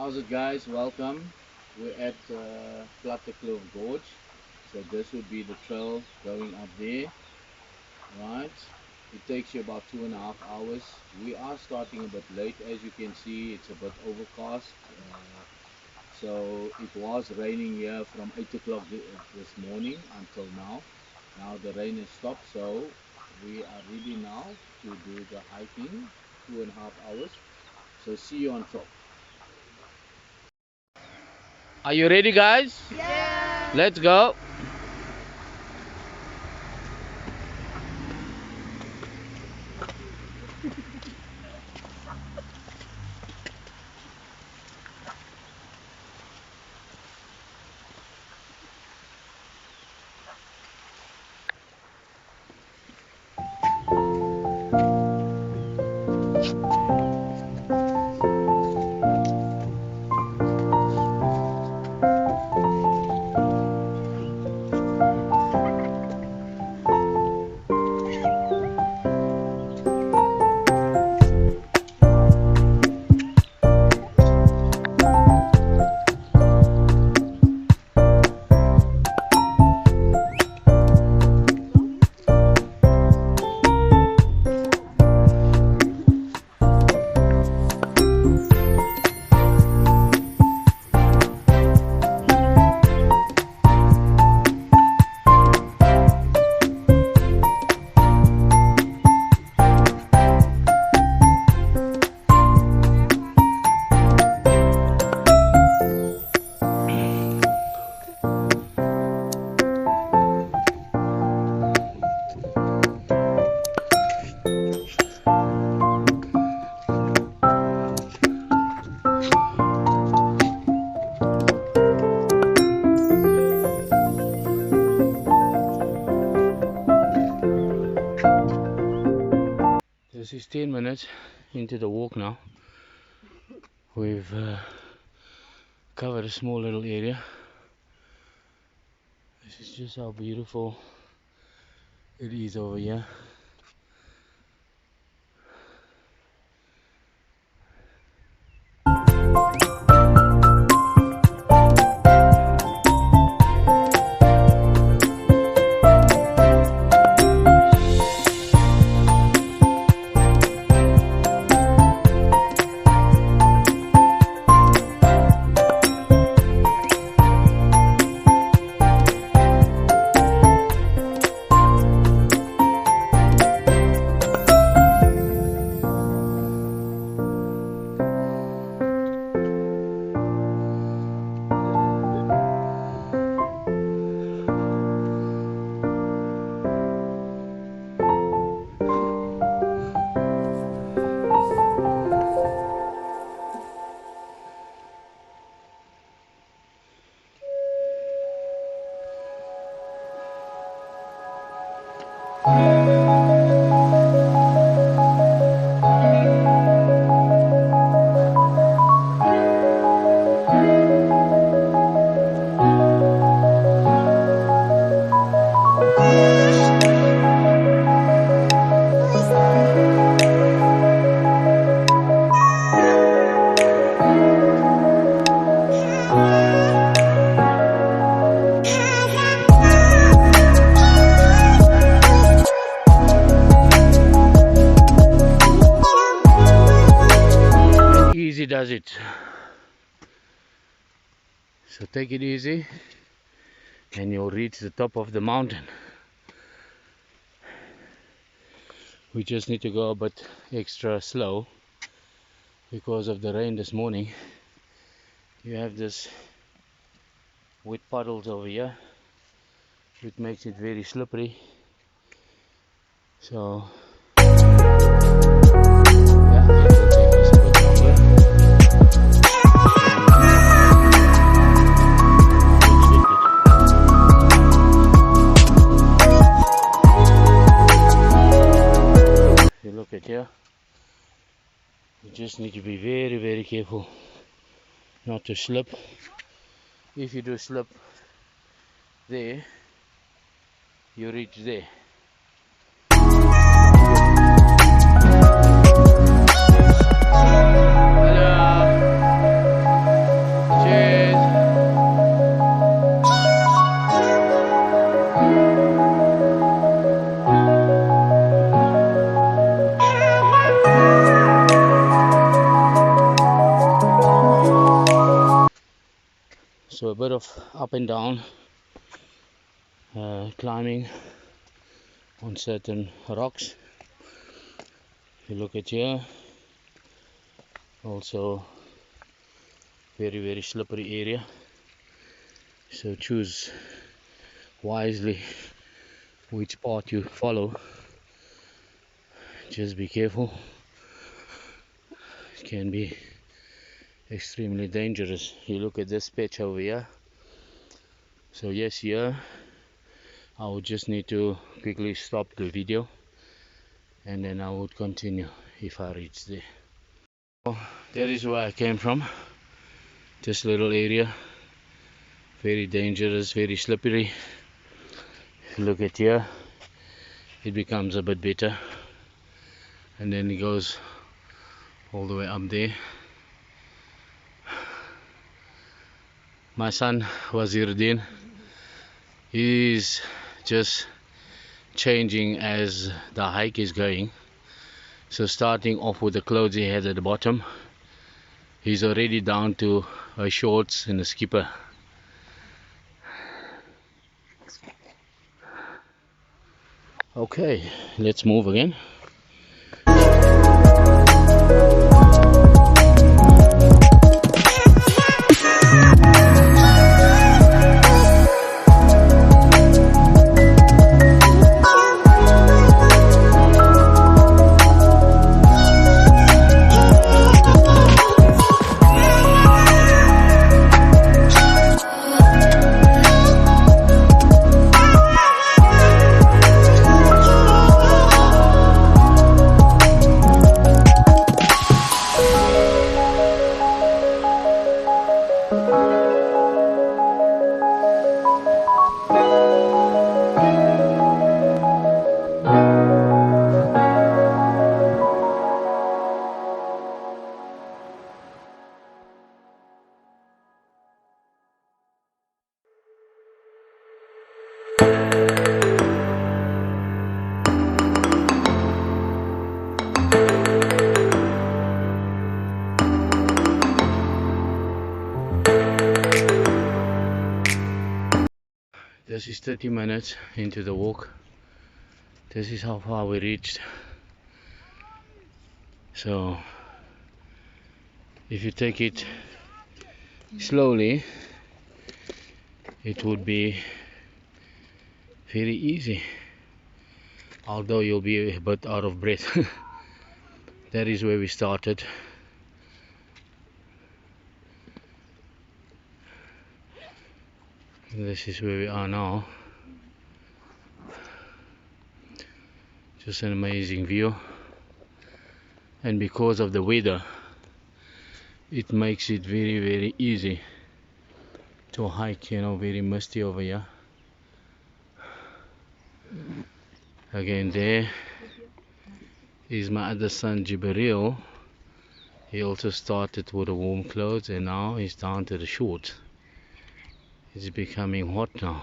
How's it, guys? Welcome. We're at Platteklip Gorge. So this would be the trail going up there, right? It takes you about 2.5 hours. We are starting a bit late, as you can see. It's a bit overcast. So it was raining here from 8 o'clock this morning until now. Now the rain has stopped, so we are ready now to do the hiking, 2.5 hours. So see you on top. Are you ready, guys? Yeah. Let's go. This is 10 minutes into the walk now. We've covered a small little area. This is just how beautiful it is over here. Easy does it. So take it easy and you'll reach the top of the mountain. We just need to go a bit extra slow because of the rain this morning. You have this wet puddles over here, which makes it very slippery. So yeah, it will take us a bit longer. If you look at here, you just need to be very, very careful not to slip. If you do slip there, you reach there. Hello. bit of up and down, climbing on certain rocks. If you look at here, also very slippery area, so choose wisely which path you follow. Just be careful, it can be extremely dangerous. You look at this patch over here, so yes, here I would just need to quickly stop the video and then I would continue if I reach there. So that is where I came from, this little area, very dangerous, very slippery. If you look at here, it becomes a bit better, and then it goes all the way up there. My son Waziruddin, he's just changing as the hike is going. So starting off with the clothes he had at the bottom, he's already down to shorts and a skipper. Okay, let's move again. This is 30 minutes into the walk. This is how far we reached. So if you take it slowly, it would be very easy, although you'll be a bit out of breath. That is where we started. This is where we are now. Just an amazing view, and because of the weather, it makes it very easy to hike. You know, very misty over here. Again, there is my other son Jibril. He also started with the warm clothes and now he's down to the shorts. It's becoming hot now.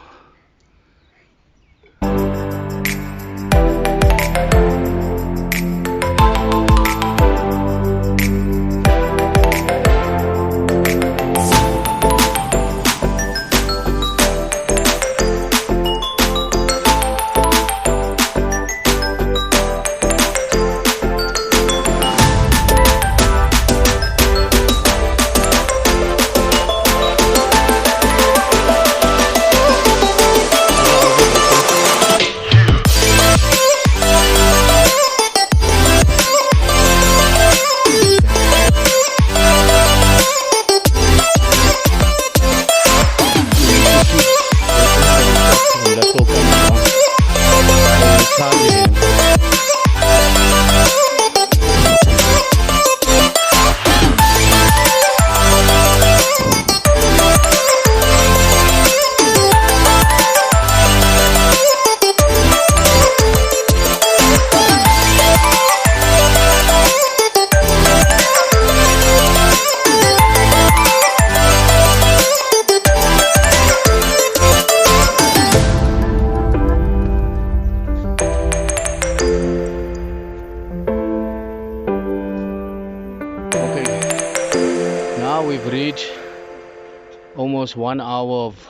almost 1 hour of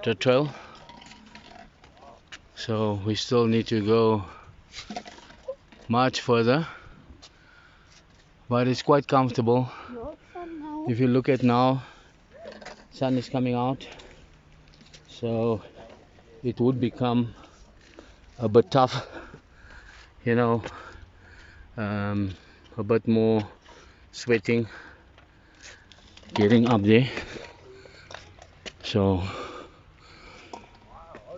the trail, so we still need to go much further, but it's quite comfortable. If you look at now, sun is coming out, so it would become a bit tough, you know, a bit more sweating getting up there, so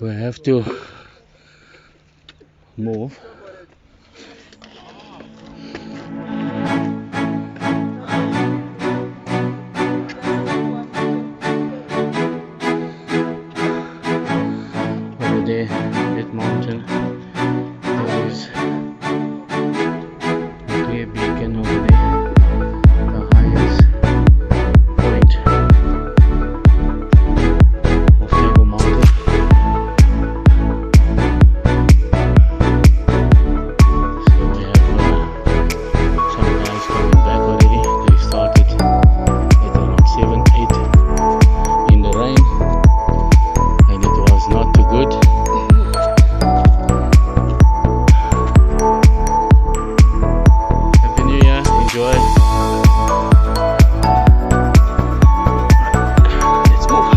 we have to move. Over there, that mountain, there is a clear beacon over there, the highest point of Table Mountain. So we have some guys coming back already. They started at around 7, 8 in the rain, and it was not too good. Happy New Year, enjoy. Let's move.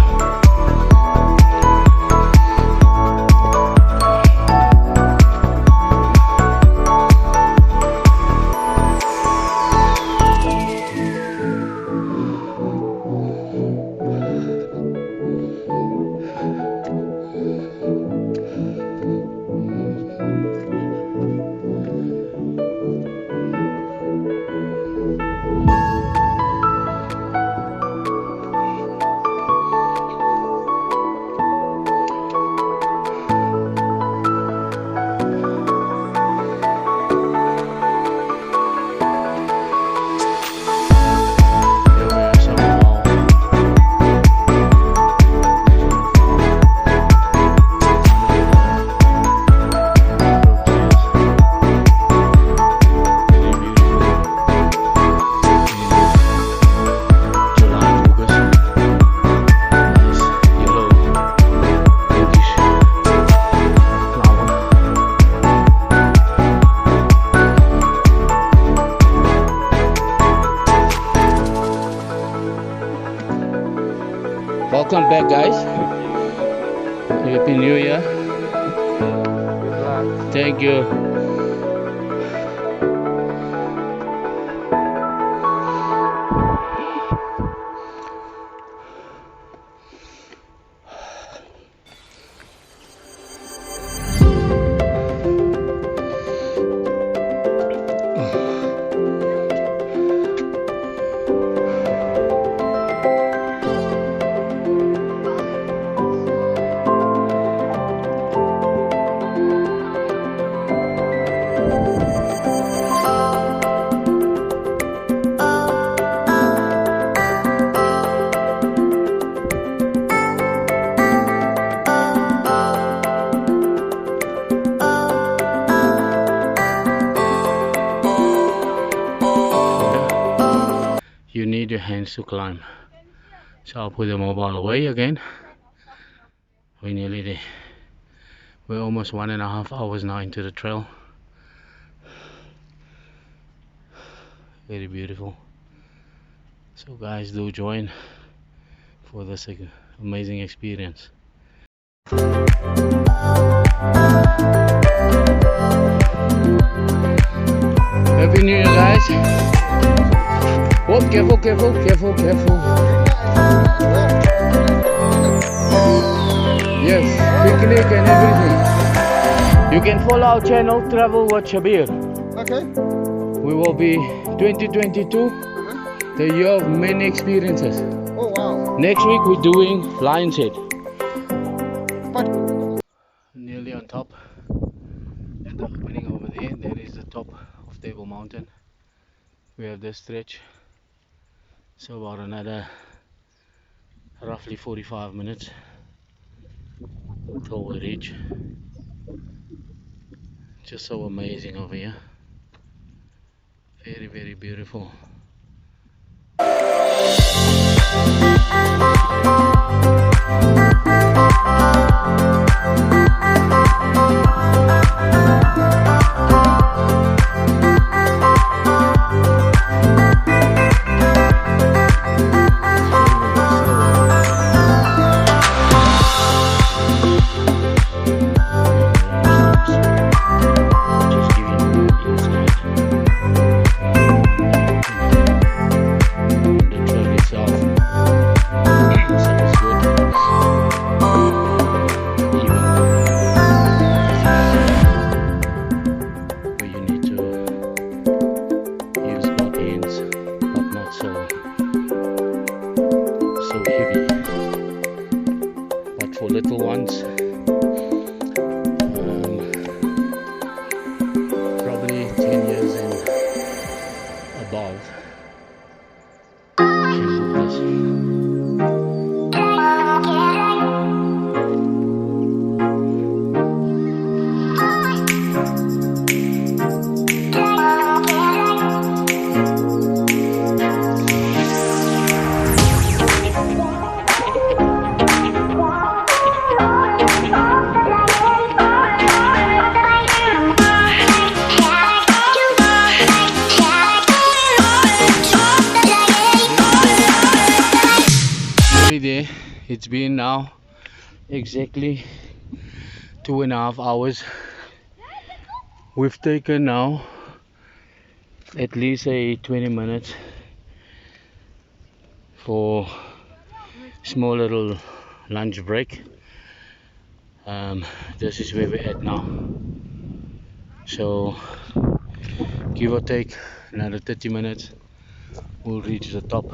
Here we are, some of our very beautiful in July, August. Nice yellow pinkish flower. Welcome back, guys. Happy New Year. Thank you. You need your hands to climb. So I'll put the mobile away again. We're nearly there. We're almost 1.5 hours now into the trail. Very beautiful. So guys, do join for this amazing experience. Happy New Year, guys. Oh, careful, careful, careful, careful. Yes, picnic and everything. You can follow our channel, TravelwithShabier. Okay. We will be 2022, the year of many experiences. Oh wow. Next week we're doing Lion's Head. But Nearly on top. At the opening over there, there is the top of Table Mountain. We have this stretch. So about another roughly 45 minutes until we reach. Just so amazing over here. Very, very beautiful. Little ones, probably 10 years and above, can book this. There, it's been now exactly 2.5 hours. We've taken now at least a 20 minutes for small little lunch break. This is where we're at now, so give or take another 30 minutes we'll reach the top.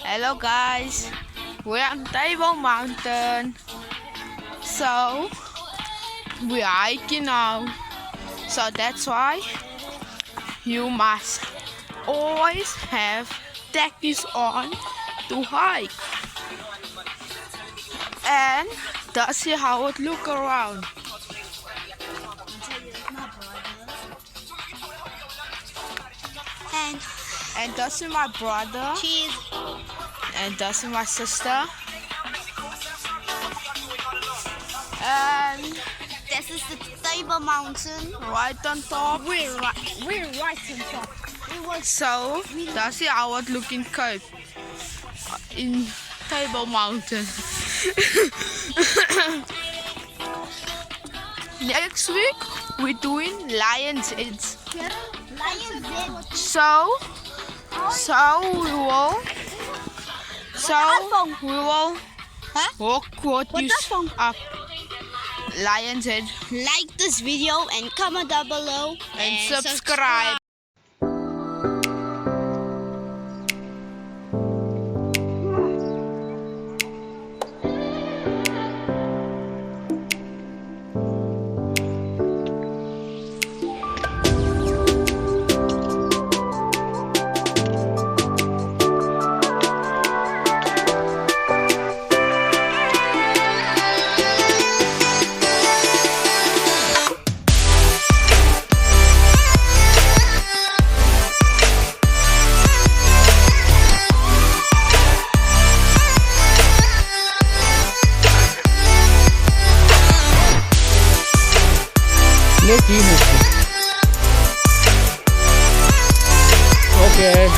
Hello guys, we're on Table Mountain, so we're hiking now. So that's why you must always have tackies on to hike. And that's how it look around. And that's my brother. Cheese. And that's my sister. And This is is the Table Mountain. Right on top. We're right on top. It was So, dat is the outward looking cape in Table Mountain. Next week, we're doing Lion's Head. Lion's Den. So we will walk you up Lion's Head Like this video and comment down below and subscribe. Okay.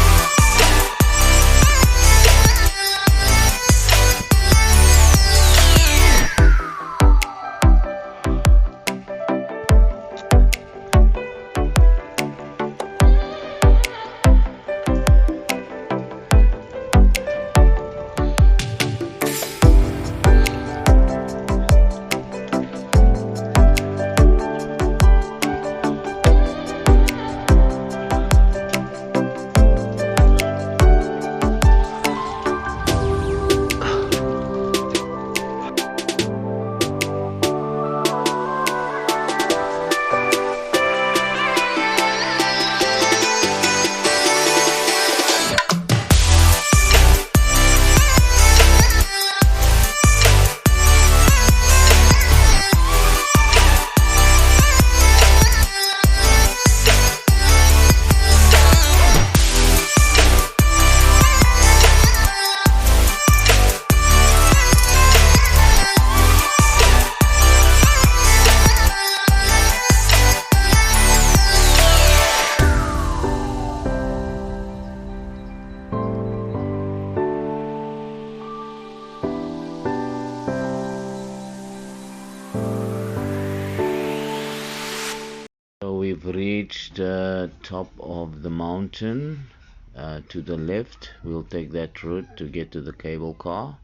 We've reached the top of the mountain. To the left, we'll take that route to get to the cable car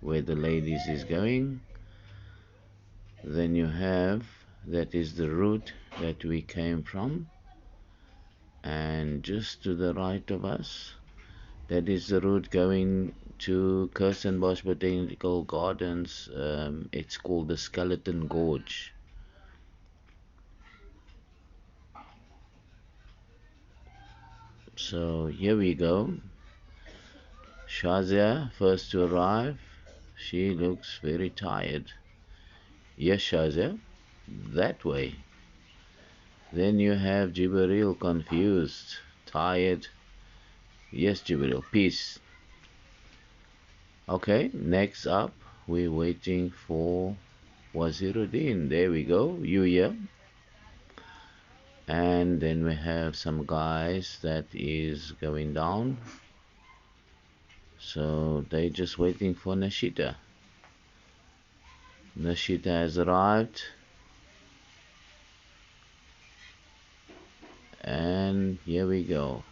where the ladies is going. Then you have, that is the route that we came from, and just to the right of us, that is the route going to Kirstenbosch Botanical Gardens. It's called the Skeleton Gorge. So here we go. Shazia first to arrive. She looks very tired. Yes, Shazia, that way. Then you have Jibril, confused, tired. Yes, Jibril, peace. Okay, next up, we're waiting for Waziruddin. There we go, you here. And then we have some guys that is going down. So they're just waiting for Nashita. Nashita has arrived. And here we go.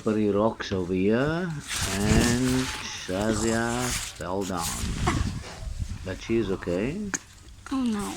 slippery rocks over here, and Shazia fell down. But she's okay. Oh no.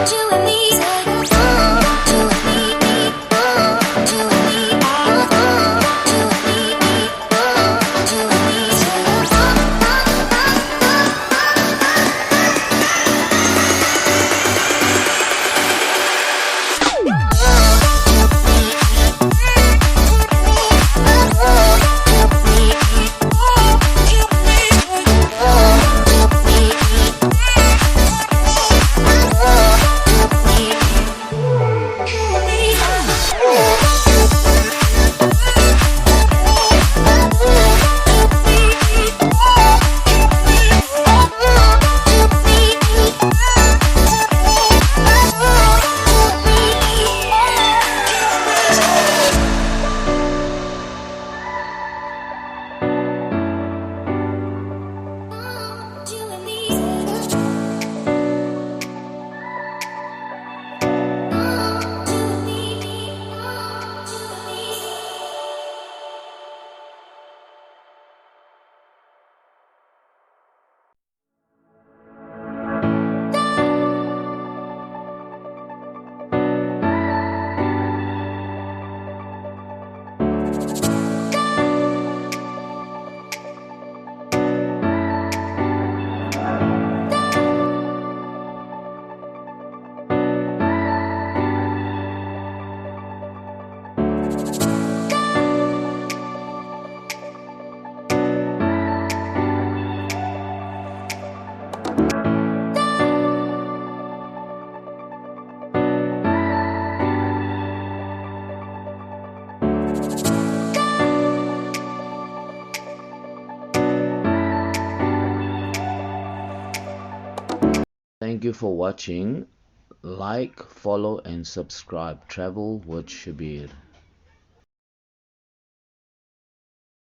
You and me, for watching. Like, follow and subscribe. Travel with Shabir.